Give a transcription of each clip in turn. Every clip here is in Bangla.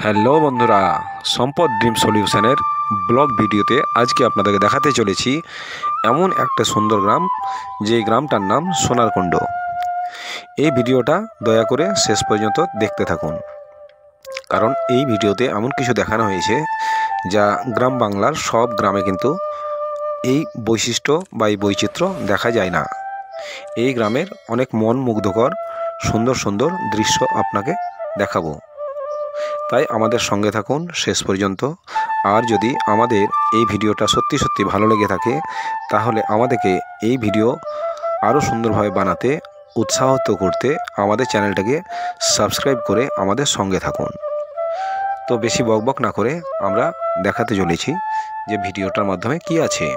হ্যালো বন্ধুরা, সম্পদ ড্রিম সলিউশনের ব্লগ ভিডিওতে আজকে আপনাদেরকে দেখাতে চলেছি এমন একটা সুন্দর গ্রাম, যে গ্রামটার নাম সোনারকুণ্ড। এই ভিডিওটা দয়া করে শেষ পর্যন্ত দেখতে থাকুন, কারণ এই ভিডিওতে এমন কিছু দেখানো হয়েছে যা গ্রাম বাংলার সব গ্রামে কিন্তু এই বৈশিষ্ট্য বা এই বৈচিত্র্য দেখা যায় না। এই গ্রামের অনেক মন মুগ্ধকর সুন্দর সুন্দর দৃশ্য আপনাকে দেখাবো, তাই আমাদের সঙ্গে থাকুন শেষ পর্যন্ত। আর যদি আমাদের এই ভিডিওটা সত্যি সত্যি ভালো লেগে থাকে, তাহলে আমাদেরকে এই ভিডিও আরও সুন্দরভাবে বানাতে উৎসাহিত করতে আমাদের চ্যানেলটাকে সাবস্ক্রাইব করে আমাদের সঙ্গে থাকুন। তো বেশি বকবক না করে আমরা দেখাতে চলেছি যে ভিডিওটার মাধ্যমে কি আছে।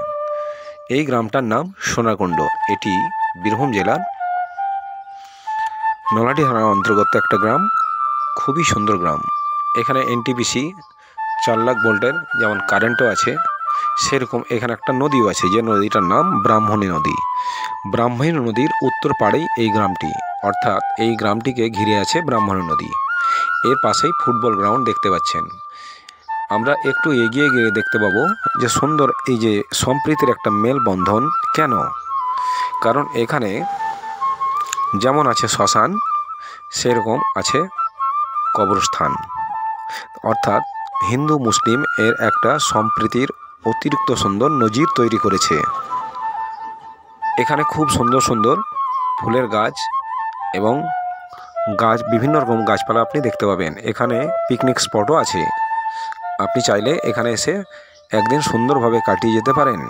এই গ্রামটার নাম সোনারকুণ্ড। এটি বীরভূম জেলার নলহাটি থানার অন্তর্গত একটা গ্রাম, খুবই সুন্দর গ্রাম। এখানে এনটিপিসি 4 লাখ ভোল্টের যেমন কারেন্টও আছে, সেরকম এখানে একটা নদীও আছে, যে নদীটার নাম ব্রাহ্মণী নদী। ব্রাহ্মণী নদীর উত্তর পাড়েই এই গ্রামটি, অর্থাৎ এই গ্রামটিকে ঘিরে আছে ব্রাহ্মণী নদী। এর পাশেই ফুটবল গ্রাউন্ড দেখতে পাচ্ছেন। আমরা একটু এগিয়ে গিয়ে দেখতে পাবো যে সুন্দর এই যে সম্প্রীতির একটা মেলবন্ধন। কেন? কারণ এখানে যেমন আছে শ্মশান, সেরকম আছে কবরস্থান, অর্থাৎ হিন্দু মুসলিম এর একটা সম্প্রীতির অতিরিক্ত সুন্দর নজির তৈরি করেছে। এখানে খুব সুন্দর সুন্দর ফুলের গাছ এবং বিভিন্ন রকম গাছপালা আপনি দেখতে পাবেন। এখানে পিকনিক স্পটও আছে, আপনি চাইলে এখানে এসে একদিন সুন্দরভাবে কাটিয়ে যেতে পারেন।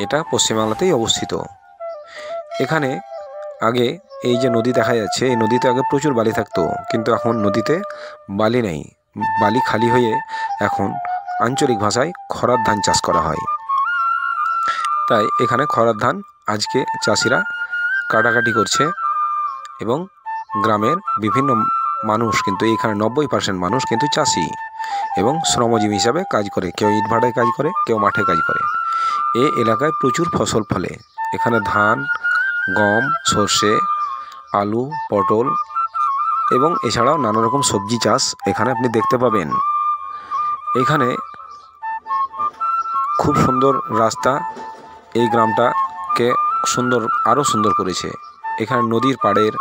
এটা পশ্চিমবাংলাতেই অবস্থিত। এখানে আগে এই যে নদী দেখা যাচ্ছে, এই নদীতে আগে প্রচুর বালি থাকতো, কিন্তু এখন নদীতে বালি নেই। বালি খালি হয়ে এখন আঞ্চলিক ভাষায় খরার ধান চাষ করা হয়। তাই এখানে খরার ধান আজকে চাষিরা কাটাকাটি করছে, এবং গ্রামের বিভিন্ন মানুষ কিন্তু এখানে 90% মানুষ কিন্তু চাষি এবং শ্রমজীবী হিসাবে কাজ করে। কেউ ইটভাটায় কাজ করে, কেউ মাঠে কাজ করে। এই এলাকায় প্রচুর ফসল ফলে। এখানে ধান, গম, সর্ষে, আলু, পটল এবং এছাড়াও নানা রকম সবজি চাষ এখানে আপনি দেখতে পাবেন। এখানে খুব সুন্দর রাস্তা এই গ্রামটাকে আরও সুন্দর করেছে। এখানে নদীর পাড়ের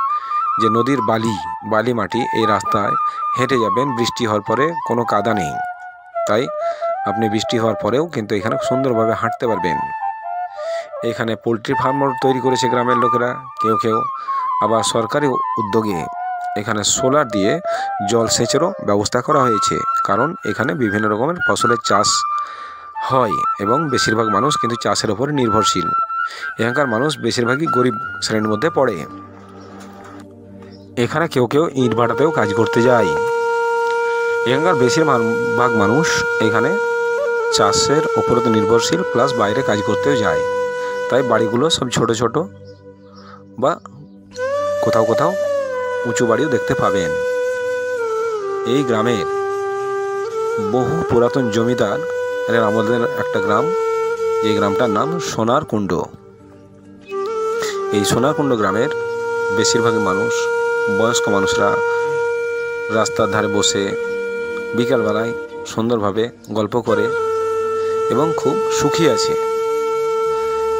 যে নদীর বালি মাটি, এই রাস্তায় হেঁটে যাবেন, বৃষ্টি হওয়ার পরে কোনো কাদা নেই। তাই আপনি বৃষ্টি হওয়ার পরেও কিন্তু এখানে সুন্দরভাবে হাঁটতে পারবেন। এখানে পোলট্রি ফার্মও তৈরি করেছে গ্রামের লোকেরা। কেউ আবার সরকারি উদ্যোগে এখানে সোলার দিয়ে জলসেচেরও ব্যবস্থা করা হয়েছে, কারণ এখানে বিভিন্ন রকমের ফসলের চাষ হয় এবং বেশিরভাগ মানুষ কিন্তু চাষের ওপর নির্ভরশীল। এখানকার মানুষ বেশিরভাগই গরিব শ্রেণীর মধ্যে পড়ে। এখানে কেউ ইটভাটাতেও কাজ করতে যায়। এখানকার বেশিরভাগ মানুষ এখানে চাষের ওপরে তো নির্ভরশীল, প্লাস বাইরে কাজ করতেও যায়। তাই বাড়িগুলো সব ছোট ছোট বা কোথাও উঁচু বাড়িও দেখতে পাবেন। এই গ্রামের বহু পুরাতন জমিদার আমাদের একটা গ্রাম, এই গ্রামটার নাম সোনারকুণ্ড। এই সোনারকুণ্ড গ্রামের বেশিরভাগই মানুষ, বয়স্ক মানুষরা রাস্তার ধারে বসে বিকালবেলায় সুন্দরভাবে গল্প করে এবং খুব সুখী আছে।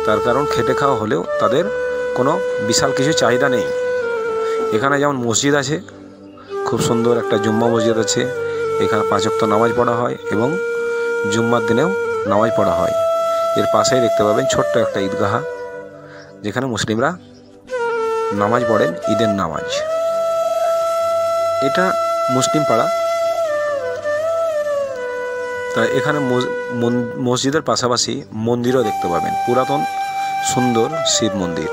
তার কারণ খেটে খাওয়া হলেও তাদের কোনো বিশাল কিছু চাহিদা নেই। এখানে যেমন মসজিদ আছে, খুব সুন্দর একটা জুম্মা মসজিদ আছে। এখানে 5 ওয়াক্ত নামাজ পড়া হয় এবং জুম্মার দিনেও নামাজ পড়া হয়। এর পাশেই দেখতে পাবেন ছোট্ট একটা ঈদগাহ, যেখানে মুসলিমরা নামাজ পড়েন, ঈদের নামাজ। এটা মুসলিম পাড়া। তাই এখানে মসজিদের পাশাপাশি মন্দিরও দেখতে পাবেন, পুরাতন সুন্দর শিব মন্দির।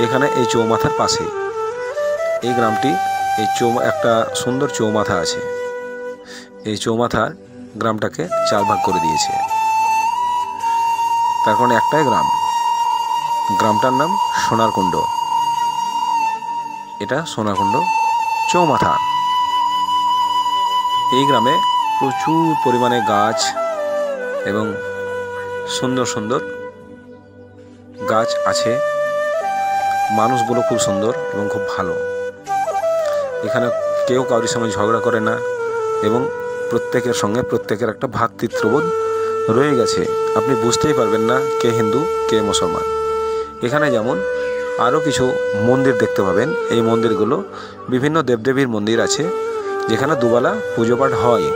এখানে এই চৌমাথার পাশে এই গ্রামটি, একটা সুন্দর চৌমাথা আছে। এই চৌমাথার গ্রামটাকে 4 ভাগ করে দিয়েছে। তার কারণে একটাই গ্রামটার নাম সোনারকুণ্ড। এটা সোনারকুণ্ড চৌমাথা। এই গ্রামে প্রচুর পরিমাণে গাছ এবং সুন্দর সুন্দর গাছ আছে। মানুষগুলো খুব সুন্দর এবং খুব ভালো। এখানে কেউ কারোর সঙ্গে ঝগড়া করে না, এবং প্রত্যেকের সঙ্গে প্রত্যেকের একটা ভ্রাতৃত্ববোধ রয়ে গেছে। আপনি বুঝতেই পারবেন না কে হিন্দু কে মুসলমান। এখানে যেমন আরও কিছু মন্দির দেখতে পাবেন। এই মন্দিরগুলো বিভিন্ন দেবদেবীর মন্দির আছে, যেখানে দুবেলা পুজো পাঠ হয়।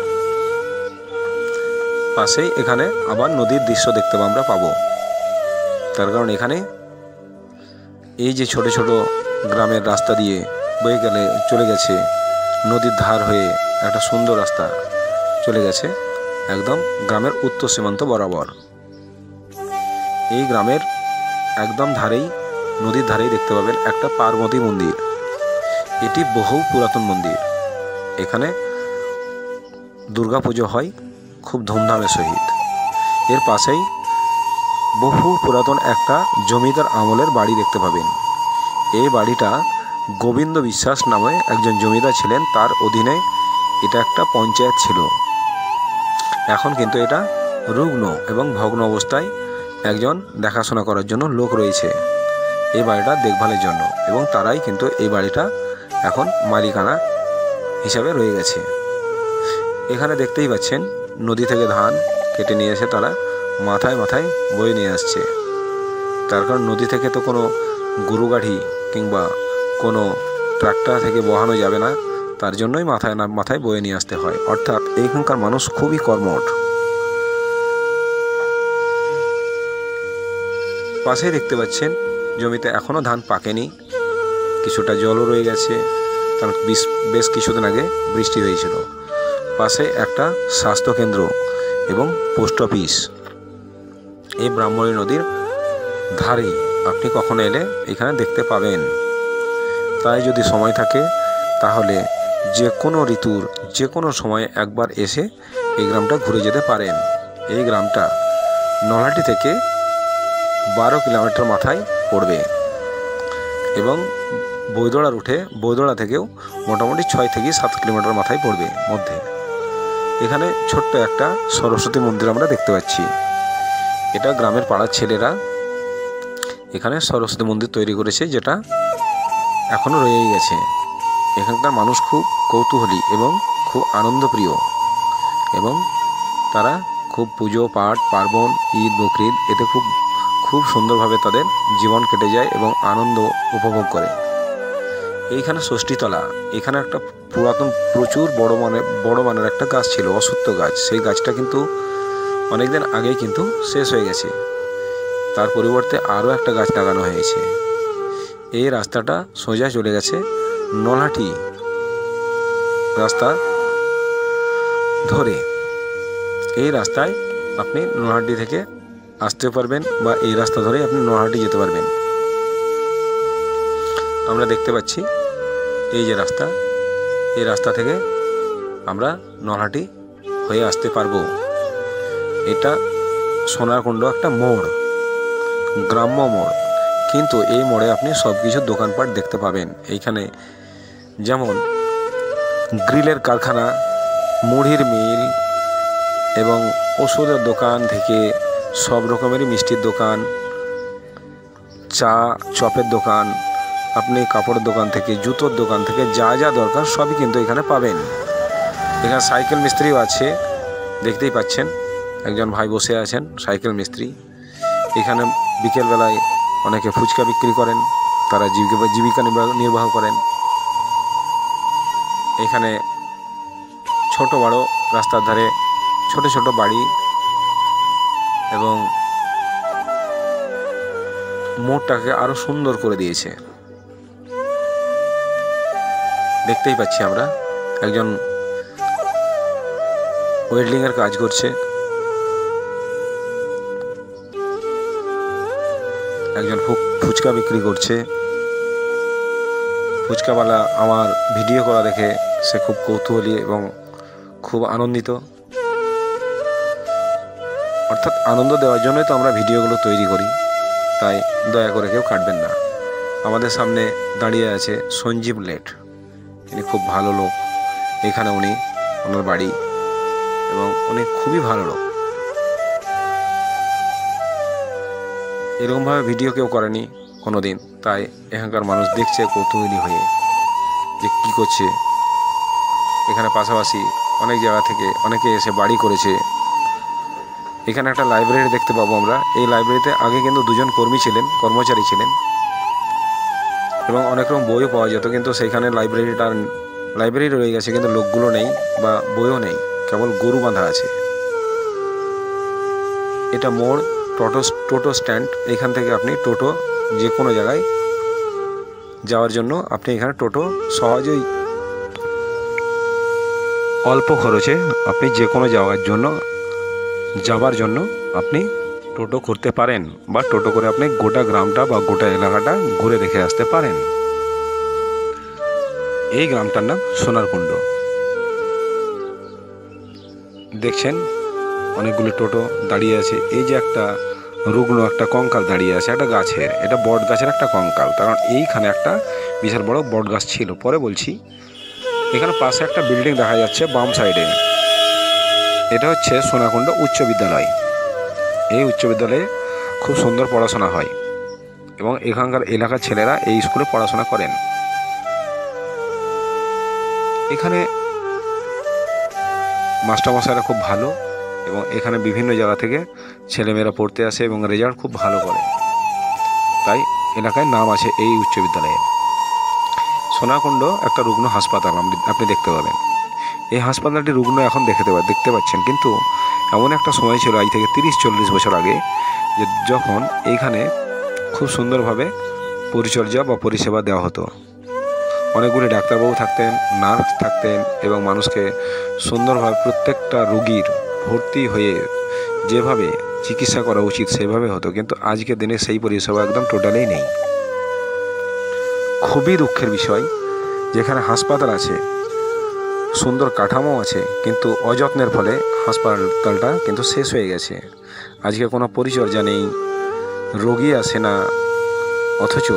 পাশেই এখানে আবার নদীর দৃশ্য দেখতে আমরা পাবো। তার কারণ এখানে এই যে ছোট ছোট গ্রামের রাস্তা দিয়ে বয়ে গেলে চলে গেছে, নদীর ধার হয়ে একটা সুন্দর রাস্তা চলে গেছে একদম গ্রামের উত্তর সীমান্ত বরাবর। এই গ্রামের একদম ধারেই, নদীর ধারেই দেখতে পাবেন একটা পার্বতী মন্দির। এটি বহু পুরাতন মন্দির। এখানে দুর্গা পুজো হয় খুব ধুমধামের সহিত। এর পাশেই বহু পুরাতন একটা জমিদার আমলের বাড়ি দেখতে পাবেন। এই বাড়িটা গোবিন্দ বিশ্বাস নামে একজন জমিদার ছিলেন, তার অধীনে এটা একটা পঞ্চায়েত ছিল। এখন কিন্তু এটা রুগ্ন এবং ভগ্ন অবস্থায় একজন দেখাশোনা করার জন্য লোক রয়েছে এই বাড়িটা দেখভালের জন্য, এবং তারাই কিন্তু এই বাড়িটা এখন মালিকানা হিসাবে রয়ে গেছে। এখানে দেখতেই পাচ্ছেন নদী থেকে ধান কেটে নিয়ে এসে তারা মাথায় মাথায় বয়ে নিয়ে আসছে। তার কারণ নদী থেকে তো কোনো গরু গাড়ি কিংবা কোনো ট্রাক্টর থেকে বহানো যাবে না, তার জন্যই মাথায় না মাথায় বয়ে নিয়ে আসতে হয়। অর্থাৎ এইখানকার মানুষ খুবই কর্মঠ। পাশেই দেখতে পাচ্ছেন জমিতে এখনও ধান পাকেনি, কিছুটা জলও রয়ে গেছে, কারণ বেশ কিছুদিন আগে বৃষ্টি হয়েছিল। পাশে একটা স্বাস্থ্যকেন্দ্র এবং পোস্ট অফিস এই ব্রাহ্মণী নদীর ধারেই আপনি কখনো এলে এখানে দেখতে পাবেন। তাই যদি সময় থাকে তাহলে যে কোনো ঋতুর যে কোনো সময় একবার এসে এই গ্রামটা ঘুরে যেতে পারেন। এই গ্রামটা নলহাটি থেকে 12 কিলোমিটার মাথায় পড়বে এবং বৈদড়া রুটে বৈদড়া থেকেও মোটামুটি 6 থেকে 7 কিলোমিটার মাথায় পড়বে মধ্যে। এখানে ছোট্ট একটা সরস্বতী মন্দির আমরা দেখতে পাচ্ছি। এটা গ্রামের পাড়ার ছেলেরা এখানে সরস্বতী মন্দির তৈরি করেছে, যেটা এখনও রয়েই গেছে। এখানকার মানুষ খুব কৌতূহলী এবং খুব আনন্দপ্রিয়, এবং তারা খুব পুজো পাঠ পার্বণ ঈদ বকরিদ এতে খুব সুন্দরভাবে তাদের জীবন কেটে যায় এবং আনন্দ উপভোগ করে। এইখানে ষষ্ঠীতলা, এখানে একটা পুরাতন প্রচুর বড় মানের একটা গাছ ছিল, অশ্বত্থ গাছ। সেই গাছটা কিন্তু অনেকদিন আগেই কিন্তু শেষ হয়ে গেছে, তার পরিবর্তে আরও একটা গাছ লাগানো হয়েছে। এই রাস্তাটা সোজা চলে গেছে নলহাটি রাস্তা ধরে। এই রাস্তায় আপনি নলহাটি থেকে আসতে পারবেন বা এই রাস্তা ধরে আপনি নলহাটি যেতে পারবেন। আমরা দেখতে পাচ্ছি এই যে রাস্তা, এই রাস্তা থেকে আমরা নলহাটি হয়ে আসতে পারবো। এটা সোনারকুণ্ড একটা মোড়, গ্রাম্য মোড়, কিন্তু এই মোড়ে আপনি সব কিছু দোকানপাট দেখতে পাবেন। এইখানে যেমন গ্রিলের কারখানা, মুড়ির মিল এবং ওষুধের দোকান থেকে সব রকমেরই মিষ্টির দোকান, চা চপের দোকান, আপনি কাপড়ের দোকান থেকে জুতোর দোকান থেকে যা যা দরকার সবই কিন্তু এখানে পাবেন। এখানে সাইকেল মিস্ত্রিও আছে, দেখতেই পাচ্ছেন একজন ভাই বসে আছেন সাইকেল মিস্ত্রি। এখানে বিকেলবেলায় অনেকে ফুচকা বিক্রি করেন, তারা জীবিকা নির্বাহ করেন। এখানে ছোট বড় রাস্তার ধারে ছোট ছোট বাড়ি এবং মোড়টাকে আরো সুন্দর করে দিয়েছে। দেখতেই পাচ্ছি আমরা একজন ওয়েল্ডিং এর কাজ করছে, একজন ফুচকা বিক্রি করছে। ফুচকাওয়ালা আমার ভিডিও করা দেখে সে খুব কৌতূহলী এবং খুব আনন্দিত। অর্থাৎ আনন্দ দেওয়ার জন্যই তো আমরা ভিডিওগুলো তৈরি করি, তাই দয়া করে কেউ কাটবেন না। আমাদের সামনে দাঁড়িয়ে আছে সঞ্জীব লেট, ইনি খুব ভালো লোক। এখানে ওনার বাড়ি এবং উনি খুবই ভালো লোক। এরকমভাবে ভিডিও কেউ করেনি কোনো দিন, তাই এখানকার মানুষ দেখছে কৌতূহলী হয়ে যে কী করছে। এখানে পাশাপাশি অনেক জায়গা থেকে অনেকে এসে বাড়ি করেছে। এখানে একটা লাইব্রেরি দেখতে পাবো আমরা। এই লাইব্রেরিতে আগে কিন্তু দুজন কর্মচারী ছিলেন এবং অনেক রকম বইও পাওয়া যেত, কিন্তু সেইখানে লাইব্রেরি রয়ে গেছে, কিন্তু লোকগুলো নেই বা বইও নেই, কেবল গরু বাঁধা আছে। এটা মোড়, টোটো স্ট্যান্ড। এখান থেকে আপনি টোটো যে কোনো জায়গায় যাওয়ার জন্য আপনি এখানে টোটো সহজেই অল্প খরচে আপনি যে কোনো যাবার জন্য আপনি টোটো করতে পারেন, বা টোটো করে আপনি গোটা গ্রামটা বা গোটা এলাকাটা ঘুরে দেখে আসতে পারেন। এই গ্রামটার নাম সোনারকুণ্ড। দেখছেন অনেকগুলো টোটো দাঁড়িয়ে আছে। এই যে একটা রুগ্ন একটা কঙ্কাল দাঁড়িয়ে আছে একটা গাছের, এটা বট গাছের একটা কঙ্কাল, কারণ এইখানে একটা বিশাল বড় বট গাছ ছিল। পরে বলছি। এখানে পাশে একটা বিল্ডিং দেখা যাচ্ছে বাম সাইডে। এটা হচ্ছে সোনারকুণ্ড উচ্চ বিদ্যালয়। এই উচ্চ বিদ্যালয়ে খুব সুন্দর পড়াশোনা হয় এবং এখানকার এলাকার ছেলেরা এই স্কুলে পড়াশোনা করেন। এখানে মাস্টারমশাইরা খুব ভালো এবং এখানে বিভিন্ন জায়গা থেকে ছেলেমেয়েরা পড়তে আসে এবং রেজাল্ট খুব ভালো করে, তাই এলাকায় নাম আছে এই উচ্চ বিদ্যালয়ে। সোনারকুণ্ড একটা রুগ্ন হাসপাতাল আপনি দেখতে পাবেন। এই হাসপাতালটি রুগ্ন এখন দেখতে পাচ্ছেন, কিন্তু এমন একটা সময় ছিল আজ থেকে 30-40 বছর আগে, যে যখন এইখানে খুব সুন্দরভাবে পরিচর্যা বা পরিষেবা দেওয়া হতো। অনেকগুলি ডাক্তারবাবু থাকতেন, নার্স থাকতেন এবং মানুষকে সুন্দরভাবে প্রত্যেকটা রোগীর ভর্তি হয়ে যেভাবে চিকিৎসা করা উচিত সেভাবে হতো, কিন্তু আজকের দিনে সেই পরিষেবা একদম টোটালেই নেই। খুবই দুঃখের বিষয়, যেখানে হাসপাতাল আছে, সুন্দর কাঠামো আছে, কিন্তু অযত্নের ফলে হাসপাতালটা কিন্তু শেষ হয়ে গেছে। আজকে কোনো পরিচর্যা নেই, রোগী আসে না, অথচ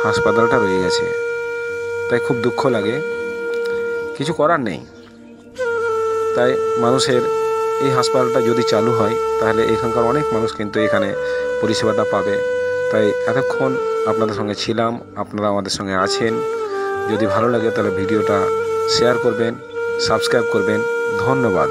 হাসপাতালটা রয়ে গেছে। তাই খুব দুঃখ লাগে, কিছু করার নেই। তাই মানুষের এই হাসপাতালটা যদি চালু হয় তাহলে এখানকার অনেক মানুষ কিন্তু এখানে পরিষেবাটা পাবে। তাই এতক্ষণ আপনাদের সঙ্গে ছিলাম, আপনারা আমাদের সঙ্গে আছেন। যদি ভালো লাগে তাহলে ভিডিওটা শেয়ার করবেন, সাবস্ক্রাইব করবেন। ধন্যবাদ।